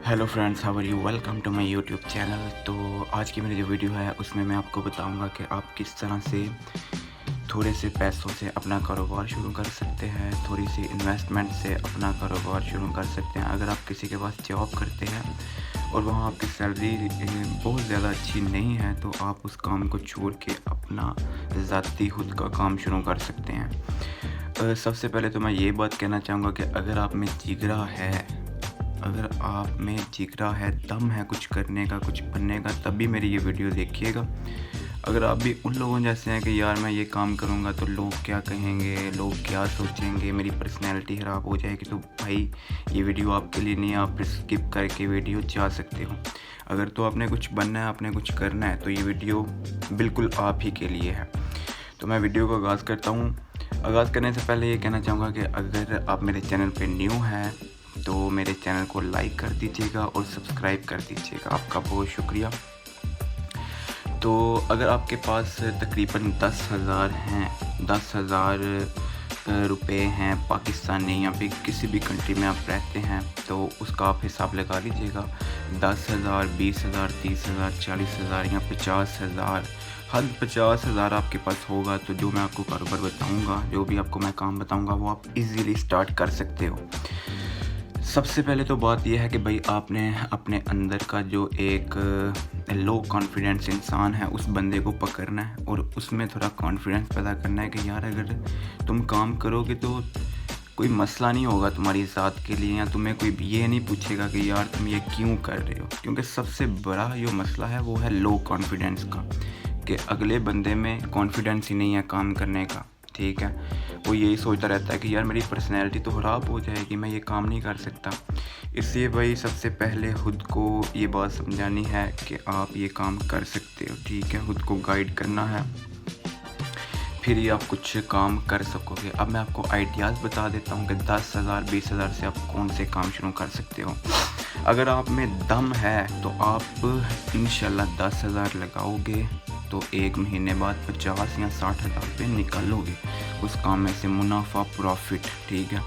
Hello friends, how are you? Welcome to my YouTube channel. तो आज की मेरी जो वीडियो है उसमें मैं आपको बताऊंगा कि आप किस तरह से थोड़े से पैसों से अपना कारोबार शुरू कर सकते हैं, थोड़ी सी इन्वेस्टमेंट से अपना कारोबार शुरू कर सकते हैं। अगर आप किसी के पास जॉब करते हैं और वहाँ आपकी सैलरी बहुत ज़्यादा अच्छी नहीं है तो आप उस काम को छोड़ के अपना ज़ाती खुद का काम शुरू कर सकते हैं। सबसे पहले तो मैं ये बात कहना चाहूँगा कि अगर आप में जिगरा है, दम है कुछ करने का, कुछ बनने का, तभी मेरी ये वीडियो देखिएगा। अगर आप भी उन लोगों जैसे हैं कि यार मैं ये काम करूँगा तो लोग क्या कहेंगे, लोग क्या सोचेंगे, मेरी पर्सनैलिटी ख़राब हो जाएगी, तो भाई ये वीडियो आपके लिए नहीं है। आप स्किप करके वीडियो जा सकते हो। अगर तो आपने कुछ बनना है, आपने कुछ करना है, तो ये वीडियो बिल्कुल आप ही के लिए है। तो मैं वीडियो का आगाज़ करता हूँ। आगाज़ करने से पहले ये कहना चाहूँगा कि अगर आप मेरे चैनल पे न्यू हैं तो मेरे चैनल को लाइक कर दीजिएगा और सब्सक्राइब कर दीजिएगा। आपका बहुत शुक्रिया। तो अगर आपके पास तकरीबन 10,000 हैं, 10,000 रुपये हैं पाकिस्तानी या फिर किसी भी कंट्री में आप रहते हैं, तो उसका आप हिसाब लगा लीजिएगा। 10,000, 20,000, 30,000, 40,000 या 50,000, हद 50,000 आपके पास होगा तो जो मैं आपको कारोबार बताऊंगा, जो भी आपको मैं काम बताऊंगा, वो आप इजीली स्टार्ट कर सकते हो। सबसे पहले तो बात यह है कि भाई आपने अपने अंदर का जो एक लो कॉन्फिडेंस इंसान है उस बंदे को पकड़ना है और उसमें थोड़ा कॉन्फिडेंस पैदा करना है कि यार अगर तुम काम करोगे तो कोई मसला नहीं होगा तुम्हारी ज़ात के लिए, या तुम्हें कोई ये नहीं पूछेगा कि यार तुम ये क्यों कर रहे हो। क्योंकि सबसे बड़ा जो मसला है वो है लो कॉन्फिडेंस का, कि अगले बंदे में कॉन्फिडेंस ही नहीं है काम करने का। ठीक है, वो यही सोचता रहता है कि यार मेरी पर्सनैलिटी तो ख़राब हो जाएगी, मैं ये काम नहीं कर सकता। इसलिए भाई सबसे पहले खुद को ये बात समझानी है कि आप ये काम कर सकते हो। ठीक है, खुद को गाइड करना है, फिर ही आप कुछ काम कर सकोगे। अब मैं आपको आइडियाज़ बता देता हूँ कि 10,000, 20,000 से आप कौन से काम शुरू कर सकते हो। अगर आप में दम है तो आप इंशाल्लाह 10,000 लगाओगे तो एक महीने बाद 50 या 60,000 रुपये निकालोगे उस काम में से, मुनाफा, प्रॉफिट। ठीक है,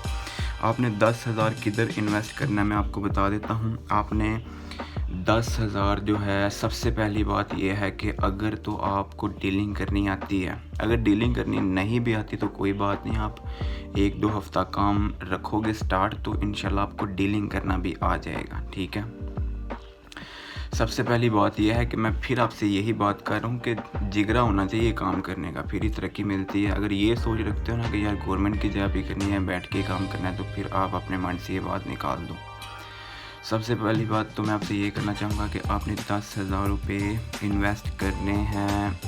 आपने 10,000 किधर इन्वेस्ट करना है मैं आपको बता देता हूँ। आपने 10,000 जो है, सबसे पहली बात यह है कि अगर तो आपको डीलिंग करनी आती है, अगर डीलिंग करनी नहीं भी आती तो कोई बात नहीं, आप 1-2 हफ्ता काम रखोगे स्टार्ट तो इंशाल्लाह आपको डीलिंग करना भी आ जाएगा। ठीक है, सबसे पहली बात यह है कि मैं फिर आपसे यही बात कर रहा हूँ कि जिगरा होना चाहिए काम करने का, फिर ही तरक्की मिलती है। अगर ये सोच रखते हो ना कि यार गवर्नमेंट की जॉब ही करनी है, बैठ के काम करना है, तो फिर आप अपने माइंड से ये बात निकाल दो। सबसे पहली बात तो मैं आपसे ये करना चाहूँगा कि आपने 10,000 रुपये इन्वेस्ट करने हैं।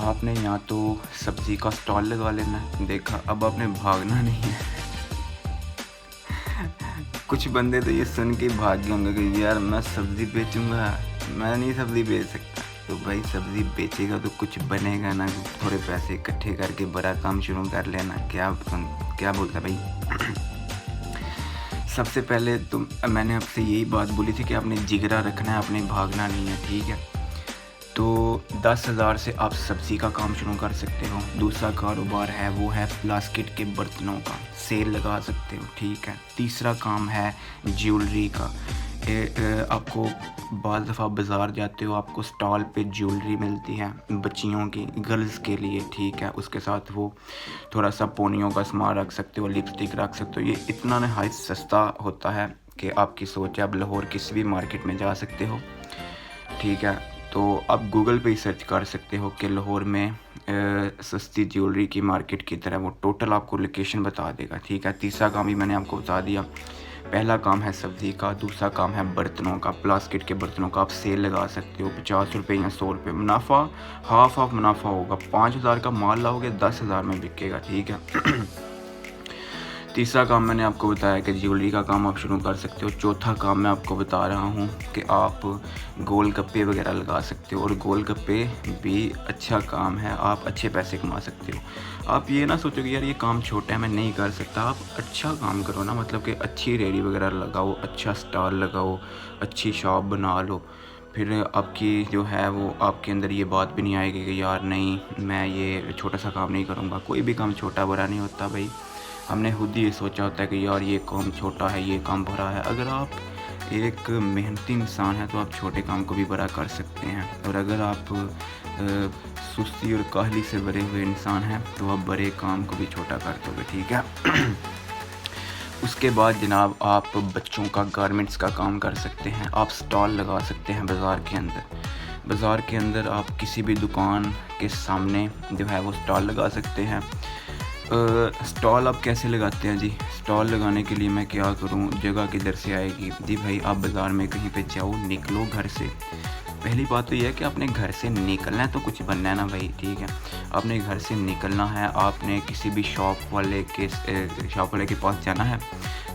आपने यहाँ तो सब्ज़ी का स्टॉल लगा लेना, देखा, अब आपने भागना नहीं है। कुछ बंदे तो ये सुन के भाग गए होंगे कि यार मैं सब्ज़ी बेचूंगा, मैं नहीं सब्ज़ी बेच सकता। तो भाई सब्ज़ी बेचेगा तो कुछ बनेगा ना, थोड़े पैसे इकट्ठे करके बड़ा काम शुरू कर लेना। क्या बोलता भाई। सबसे पहले तो मैंने आपसे यही बात बोली थी कि आपने जिगरा रखना है, आपने भागना नहीं है। ठीक है, तो 10,000 से आप सब्ज़ी का काम शुरू कर सकते हो। दूसरा कारोबार है वो है प्लास्टिक के बर्तनों का, सेल लगा सकते हो। ठीक है, तीसरा काम है ज्वेलरी का। आपको बाज़ दफ़ा बाज़ार जाते हो, आपको स्टॉल पे ज्वेलरी मिलती है बच्चियों की, गर्ल्स के लिए। ठीक है, उसके साथ वो थोड़ा सा पोनियों का सामान रख सकते हो, लिपस्टिक रख सकते हो। ये इतना नहायत सस्ता होता है कि आपकी सोच है, आप लाहौर किसी भी मार्केट में जा सकते हो। ठीक है, तो आप गूगल पे ही सर्च कर सकते हो कि लाहौर में सस्ती ज्वेलरी की मार्केट की तरह, वो टोटल आपको लोकेशन बता देगा। ठीक है, तीसरा काम भी मैंने आपको बता दिया। पहला काम है सब्ज़ी का, दूसरा काम है बर्तनों का, प्लास्टिक के बर्तनों का। आप सेल लगा सकते हो 50 रुपये या 100 रुपये, मुनाफा हाफ मुनाफा होगा। 5,000 का माल लाओगे 10,000 में बिकेगा। ठीक है। तीसरा काम मैंने आपको बताया कि ज्वेलरी का काम आप शुरू कर सकते हो। चौथा काम मैं आपको बता रहा हूँ कि आप गोलगप्पे वगैरह लगा सकते हो, और गोलगप्पे भी अच्छा काम है, आप अच्छे पैसे कमा सकते हो। आप ये ना सोचो कि यार ये काम छोटा है मैं नहीं कर सकता। आप अच्छा काम करो ना, मतलब कि अच्छी रेडी वगैरह लगाओ, अच्छा स्टॉल लगाओ, अच्छी शॉप बना लो। फिर आपकी जो है वो आपके अंदर ये बात भी नहीं आएगी कि यार नहीं मैं ये छोटा सा काम नहीं करूँगा। कोई भी काम छोटा बड़ा नहीं होता भाई। हमने खुद ही ये सोचा होता है कि यार ये काम छोटा है, ये काम बड़ा है। अगर आप एक मेहनती इंसान हैं तो आप छोटे काम को भी बड़ा कर सकते हैं, और अगर आप सुस्ती और काहली से भरे हुए इंसान हैं तो आप बड़े काम को भी छोटा कर दोगे, ठीक है। उसके बाद जनाब आप बच्चों का गारमेंट्स का काम कर सकते हैं। आप स्टॉल लगा सकते हैं बाज़ार के अंदर। बाज़ार के अंदर आप किसी भी दुकान के सामने जो है वो स्टॉल लगा सकते हैं। स्टॉल आप कैसे लगाते हैं जी? स्टॉल लगाने के लिए मैं क्या करूं, जगह किधर से आएगी जी? भाई आप बाज़ार में कहीं पे जाओ, निकलो घर से। पहली बात तो यह है कि आपने घर से निकलना है तो कुछ बनना है ना भाई, ठीक है। आपने घर से निकलना है, आपने किसी भी शॉप वाले के पास जाना है।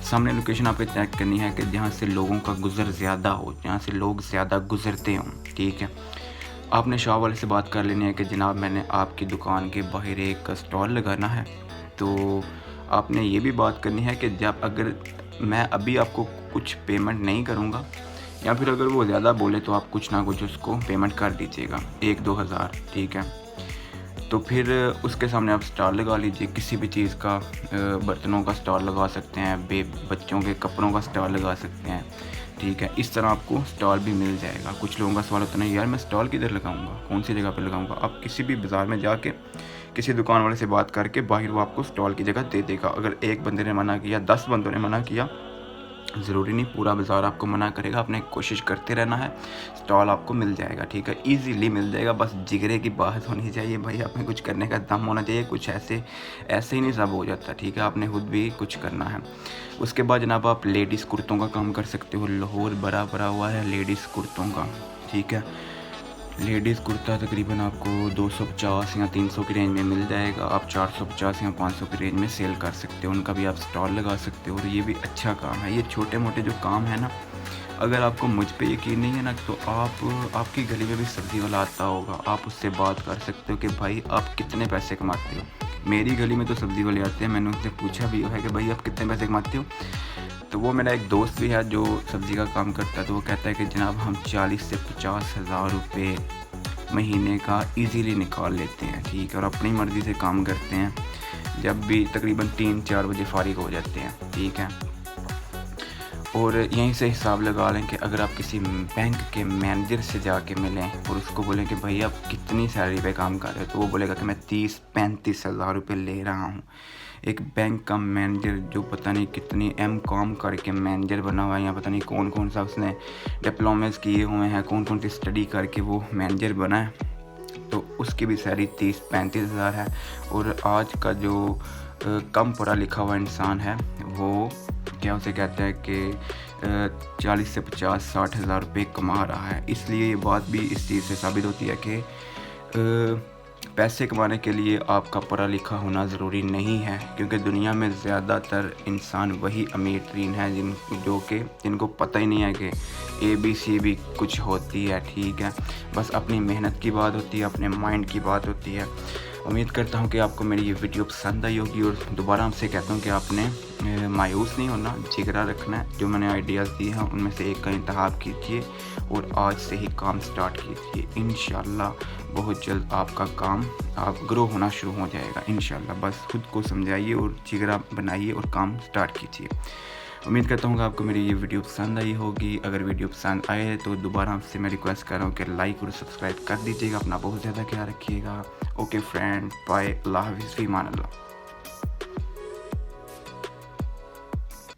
सामने लोकेशन आपको चेक करनी है कि जहाँ से लोगों का गुज़र ज़्यादा हो, जहाँ से लोग ज़्यादा गुज़रते हों, ठीक है। आपने शॉप वाले से बात कर लेनी है कि जनाब मैंने आपकी दुकान के बाहर एक स्टॉल लगाना है। तो आपने ये भी बात करनी है कि जब अगर मैं अभी आपको कुछ पेमेंट नहीं करूँगा, या फिर अगर वो ज़्यादा बोले तो आप कुछ ना कुछ उसको पेमेंट कर दीजिएगा, 1-2 हज़ार, ठीक है। तो फिर उसके सामने आप स्टॉल लगा लीजिए, किसी भी चीज़ का, बर्तनों का स्टॉल लगा सकते हैं, बच्चों के कपड़ों का स्टॉल लगा सकते हैं, ठीक है। इस तरह आपको स्टॉल भी मिल जाएगा। कुछ लोगों का सवाल होता है, यार मैं स्टॉल किधर लगाऊंगा, कौन सी जगह पर लगाऊंगा? आप किसी भी बाज़ार में जाके किसी दुकान वाले से बात करके बाहर वो आपको स्टॉल की जगह दे देगा। अगर एक बंदे ने मना किया, 10 बंदों ने मना किया, ज़रूरी नहीं पूरा बाज़ार आपको मना करेगा। आपने कोशिश करते रहना है, स्टॉल आपको मिल जाएगा, ठीक है। ईज़िली मिल जाएगा, बस जिगरे की बात होनी चाहिए भाई, आप में कुछ करने का दम होना चाहिए। कुछ ऐसे ही नहीं सब हो जाता, ठीक है। आपने खुद भी कुछ करना है। उसके बाद जनाब आप लेडीज़ कुर्तों का काम कर सकते हो। लाहौर भरा हुआ है लेडीज़ कुर्तों का, ठीक है। लेडीज़ कुर्ता तकरीबन आपको 250 या 300 की रेंज में मिल जाएगा। आप 450 या 500 की रेंज में सेल कर सकते हो। उनका भी आप स्टॉल लगा सकते हो, और ये भी अच्छा काम है। ये छोटे मोटे जो काम है ना, अगर आपको मुझ पे यकीन नहीं है ना, तो आपकी गली में भी सब्ज़ी वाला आता होगा, आप उससे बात कर सकते हो कि भाई आप कितने पैसे कमाते हो। मेरी गली में तो सब्ज़ी वाले आते हैं, मैंने उससे पूछा भी है कि भाई आप कितने पैसे कमाते हो। तो वो मेरा एक दोस्त भी है जो सब्ज़ी का काम करता है, तो वो कहता है कि जनाब हम 40 से 50 हज़ार रुपये महीने का इजीली निकाल लेते हैं, ठीक है। और अपनी मर्ज़ी से काम करते हैं, जब भी तकरीबन 3-4 बजे फारिग हो जाते हैं, ठीक है। और यहीं से हिसाब लगा लें कि अगर आप किसी बैंक के मैनेजर से जाके मिलें और उसको बोलें कि भाई आप कितनी सैलरी पे काम कर रहे हो, तो वो बोलेगा कि मैं 30-35 हज़ार रुपये ले रहा हूँ। एक बैंक का मैनेजर जो पता नहीं कितनी M.Com करके मैनेजर बना हुआ है, या पता नहीं कौन सा उसने डिप्लोमेस किए हुए हैं, कौन सी स्टडी करके वो मैनेजर बना है, तो उसकी भी सैलरी 30-35 हज़ार है। और आज का जो कम पढ़ा लिखा हुआ इंसान है, वो क्या उसे कहते हैं कि 40 से 50-60 हज़ार रुपये कमा रहा है। इसलिए ये बात भी इस चीज़ से साबित होती है कि पैसे कमाने के लिए आपका पढ़ा लिखा होना ज़रूरी नहीं है, क्योंकि दुनिया में ज़्यादातर इंसान वही अमीर तरीन हैं जिनको पता ही नहीं है कि ABC भी कुछ होती है, ठीक है। बस अपनी मेहनत की बात होती है, अपने माइंड की बात होती है। उम्मीद करता हूँ कि आपको मेरी ये वीडियो पसंद आई होगी, और दोबारा आपसे कहता हूँ कि आपने मायूस नहीं होना, जिगरा रखना है। जो मैंने आइडियाज़ दिए हैं उनमें से एक का इंतखाब कीजिए और आज से ही काम स्टार्ट कीजिए। इंशाल्लाह बहुत जल्द आपका काम आप ग्रो होना शुरू हो जाएगा इंशाल्लाह। बस खुद को समझाइए और जिगरा बनाइए और काम स्टार्ट कीजिए। उम्मीद करता हूँ कि आपको मेरी ये वीडियो पसंद आई होगी। अगर वीडियो पसंद आए तो दोबारा आपसे मैं रिक्वेस्ट कर रहा हूँ कि लाइक और सब्सक्राइब कर दीजिएगा। अपना बहुत ज़्यादा ख्याल रखिएगा। ओके फ्रेंड, बाय, अल्लाह हाफ़िज़, फ़ी अमान अल्लाह।